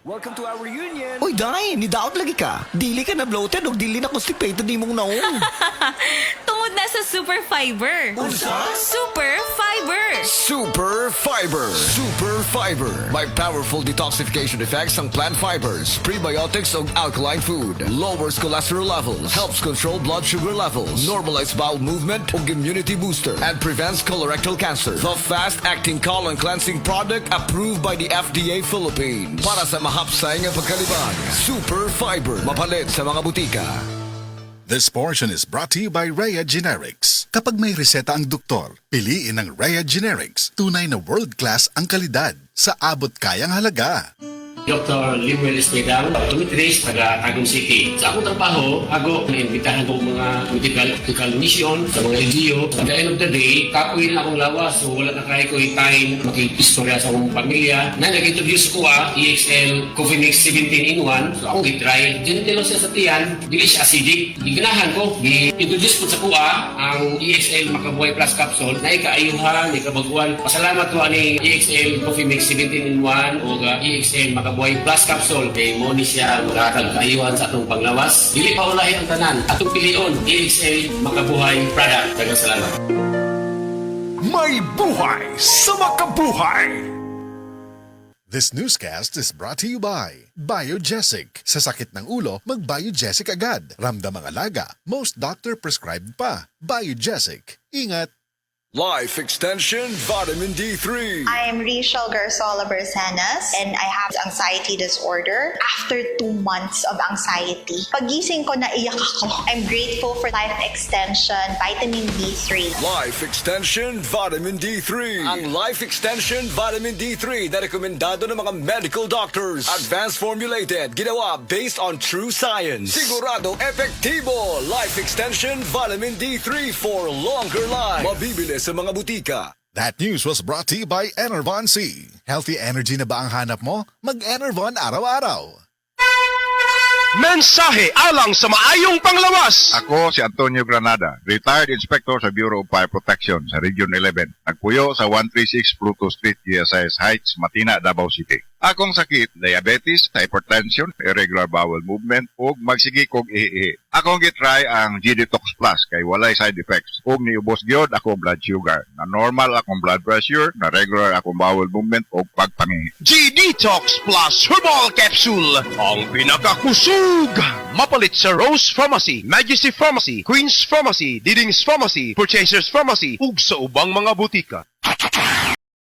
Welcome to our reunion. Uy, Day, nidaot lagi ka. Dili ka na bloated o dili na constipated ni mong naong. Tungod na sa Super Fiber. Unsa? Super Fiber. Super Fiber. Super Fiber. May powerful detoxification effects ang plant fibers, prebiotics ug alkaline food. Lowers cholesterol levels, helps control blood sugar levels, normalize bowel movement ug immunity booster, and prevents colorectal cancer. The fast-acting colon cleansing product approved by the FDA Philippines. Para sa mahapsay nga pagkalibang. Super Fiber. Mapalit sa mga butika. This portion is brought to you by Rhea Generics. Kapag may reseta ang doktor, piliin ang Rhea Generics. Tunay na world-class ang kalidad sa abot kayang halaga. Dr. Limuel Espedal, tumitris, taga Tagum City. Sa akong trabaho, ako naimbitahan ko mga medical mission sa mga LGU. At the end of the day, kapoy na akong lawas. So wala na kaya ko yung time makikistorya sa akong pamilya. Na nag-introduce ko EXL Coffee Mix 17 in 1. So akong i-try. Genitilo siya sa tiyan, dili siya acidic. Giganahan ko, i-introduce ko sa kuha ang EXL Makabuhay Plus Capsule na ikaayuhan, ikabaguan. Pasalamat ko ani EXL Coffee Mix 17 in 1 o EXL Makabuhay Plus Capsule kay mo ni siya magkakag kaayuhan sa atong panglawas. Dili pa ulahin ang tanan. Atong pilion, EXL Makabuhay product. Daghang salamat. May buhay sa makabuhay. This newscast is brought to you by Biogesic. Sa sakit ng ulo, mag-Biogesic agad. Ramdam ang alaga, most doctor prescribed pa. Biogesic. Ingat! Life Extension Vitamin D3. I am Rachel Garzola Bersanas and I have anxiety disorder. After 2 months of anxiety, pagising ko naiyak ako. I'm grateful for Life Extension Vitamin D3. Life Extension Vitamin D3. Ang Life Extension Vitamin D3 na rekomendado ng mga medical doctors. Advanced formulated, ginawa based on true science. Sigurado epektibo. Life Extension Vitamin D3 for longer life. Mabibili sa mga butika. That news was brought to you by Enervon C. Healthy energy na ba ang hanap mo? Mag-Enervon araw-araw. Mensahe alang sa maayong panglawas. Ako si Antonio Granada, retired inspector sa Bureau of Fire Protection sa Region 11. Nagpuyo sa 136 Pluto Street, GSIS Heights, Matina, Davao City. Akong sakit, diabetes, hypertension, irregular bowel movement, ug magsigi kog ihi. Akong gitry ang G-Detox Plus kay walay side effects. Ug niubos gyud akong blood sugar. Na normal akong blood pressure, na regular akong bowel movement ug pagpangihi. G-Detox Plus Herbal Capsule. Ang pinakakusog. Mapalit sa Rose Pharmacy, Majesty Pharmacy, Queen's Pharmacy, Diding's Pharmacy, Purchasers Pharmacy, ug sa ubang mga butika.